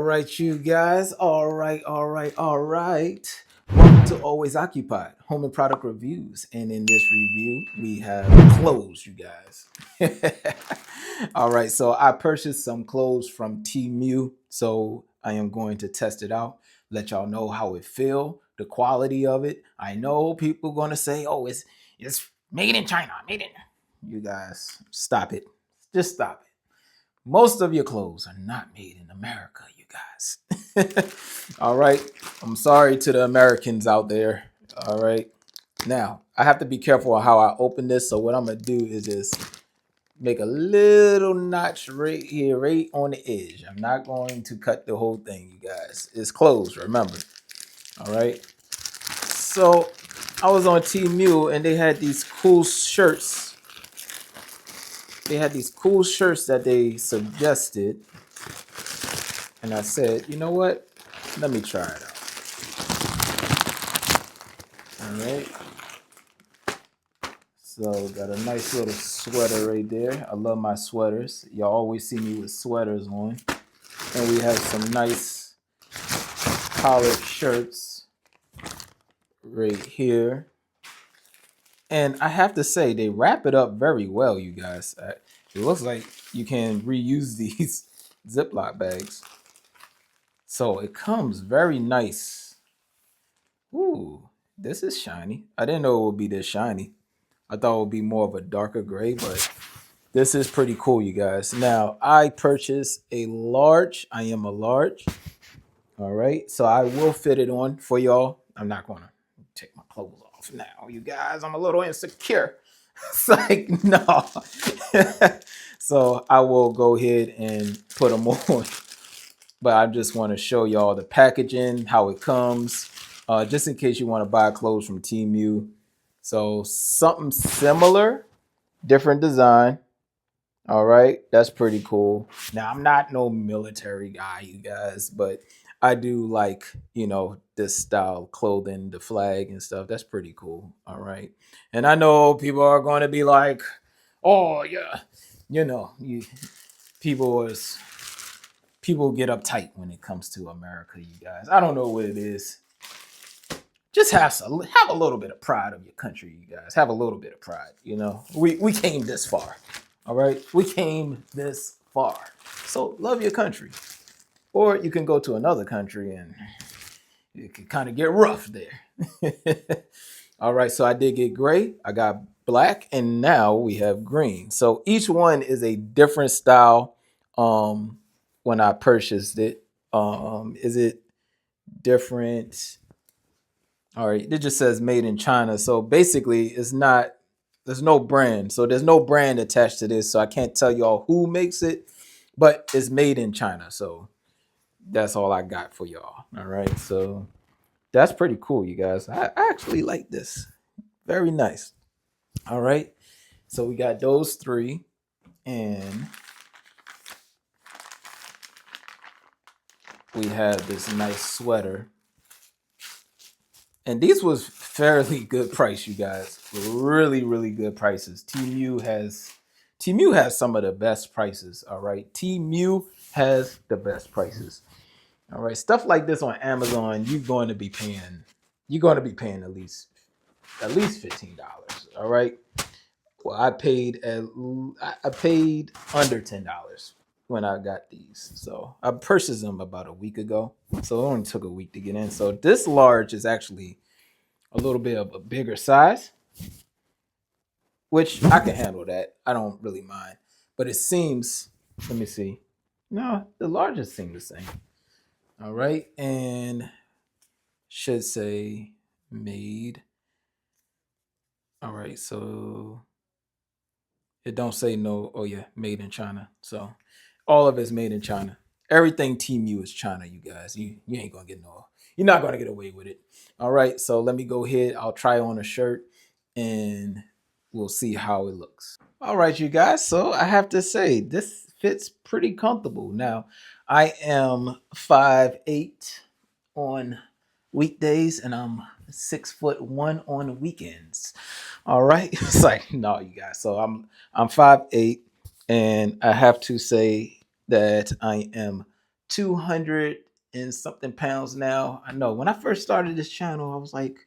right, you guys. All right. Welcome to Always Occupied, home and product reviews. And in this review, we have clothes, you guys. All right, so I purchased some clothes from temu, so I am going to test it out, let y'all know how it feel, the quality of it. I know people going to say, "Oh, it's made in China, made in." You guys, stop it. Just stop it. Most of your clothes are not made in America, you guys. All right. I'm sorry to the Americans out there. All right. Now, I have to be careful on how I open this. So, what I'm going to do is just make a little notch right here, right on the edge. I'm not going to cut the whole thing, you guys. It's closed, remember. All right. So, I was on Temu and they had these cool shirts. They had these cool shirts that they suggested. And I said, you know what? Let me try it out. All right. So got a nice little sweater right there. I love my sweaters. Y'all always see me with sweaters on. And we have some nice collared shirts right here. And I have to say, they wrap it up very well, you guys. It looks like you can reuse these Ziploc bags. So it comes very nice. Ooh, this is shiny. I didn't know it would be this shiny. I thought it would be more of a darker gray, but this is pretty cool, you guys. Now, I purchased a large. I am a large. All right. So I will fit it on for y'all. I'm not going to take my clothes off now, you guys. I'm a little insecure. It's like, no. So I will go ahead and put them on. But I just want to show y'all the packaging, how it comes, just in case you want to buy clothes from temu. So something similar, different design. All right, that's pretty cool. Now, I'm not no military guy, you guys, but I do like, this style of clothing, the flag and stuff. That's pretty cool. All right. And I know people are going to be like, oh, yeah, people is people get uptight when it comes to America, you guys. I don't know what it is. Just have a little bit of pride of your country, you guys. Have a little bit of pride. We came this far. All right, we came this far. So love your country, or you can go to another country and it can kind of get rough there. All right, so I did get gray. I got black, and now we have green. So each one is a different style. When I purchased it, is it different? All right, it just says made in China. So basically, there's no brand. So there's no brand attached to this. So I can't tell y'all who makes it, but it's made in China. So that's all I got for y'all. All right. So that's pretty cool, you guys. I actually like this. Very nice. All right. So we got those three. And we have this nice sweater. And these was fairly good price, you guys. Really, really good prices. Temu has some of the best prices. All right. Temu has the best prices. All right. Stuff like this on Amazon, you're going to be paying at least $15. All right. Well, I paid under $10 when I got these. So I purchased them about a week ago. So it only took a week to get in. So this large is actually a little bit of a bigger size, which I can handle that. I don't really mind. But it seems, let me see. No, the largest seem the same. All right. And should say made. All right. So it don't say no. Oh yeah, made in China. So all of it's made in China. Everything temu is China, you guys. You ain't gonna get no. You're not gonna get away with it. All right. So let me go ahead. I'll try on a shirt, and we'll see how it looks. All right, you guys. So I have to say this fits pretty comfortable. Now, I am 5'8" on weekdays, and I'm 6'1" on weekends. All right. It's like, no, you guys. So I'm 5'8", and I have to say that I am 200 and something pounds now. I know when I first started this channel, I was like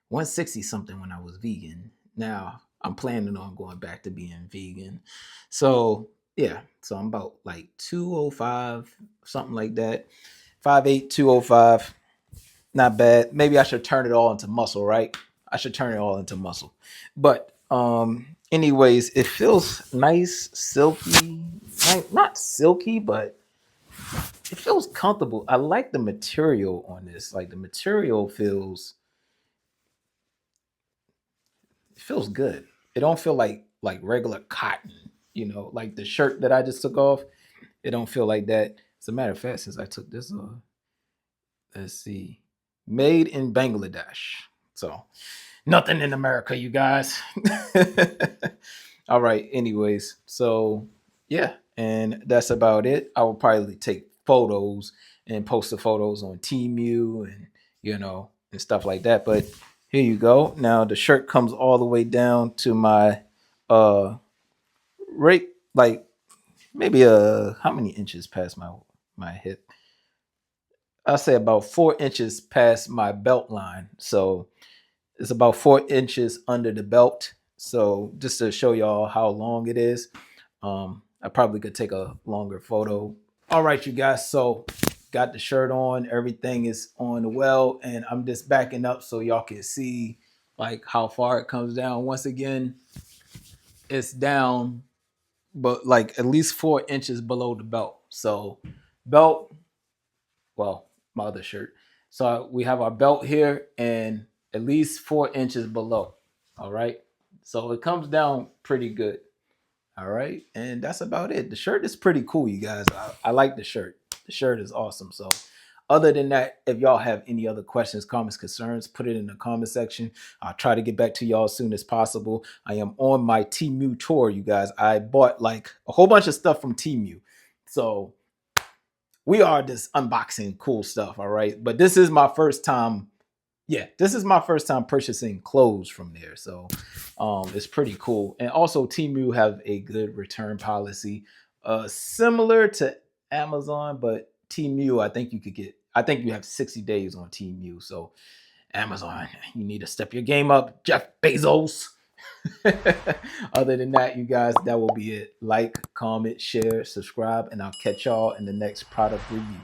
160 something when I was vegan. Now I'm planning on going back to being vegan. So yeah, so I'm about like 205, something like that. 5'8", 205. Not bad. Maybe I should turn it all into muscle, right? I should turn it all into muscle. But anyways, it feels nice, silky. Not silky, but it feels comfortable. I like the material on this. Like the material feels good. It don't feel like regular cotton, like the shirt that I just took off. It don't feel like that. As a matter of fact, since I took this off, let's see, made in Bangladesh. So nothing in America, you guys. All right. Anyways, so yeah, and that's about it. I will probably take photos and post the photos on temu and and stuff like that. But here you go. Now the shirt comes all the way down to my right, like maybe how many inches past my hip? I'll say about 4 inches past my belt line. So it's about 4 inches under the belt. So just to show y'all how long it is, I probably could take a longer photo. All right, you guys. So got the shirt on. Everything is on well, and I'm just backing up so y'all can see like how far it comes down. Once again, it's down, but like at least 4 inches below the belt. So belt, well, my other shirt. So we have our belt here and at least 4 inches below. All right. So it comes down pretty good. All right. And that's about it. The shirt is pretty cool, you guys. I like the shirt. The shirt is awesome. So other than that, if y'all have any other questions, comments, concerns, put it in the comment section. I'll try to get back to y'all as soon as possible. I am on my temu tour, you guys. I bought like a whole bunch of stuff from temu. So we are just unboxing cool stuff, all right? But this is my first time. Yeah, this is my first time purchasing clothes from there. So it's pretty cool. And also Temu have a good return policy. Similar to Amazon, but Temu, I think you have 60 days on Temu. So Amazon, you need to step your game up, Jeff Bezos. Other than that, you guys, that will be it. Like, comment, share, subscribe, and I'll catch y'all in the next product review.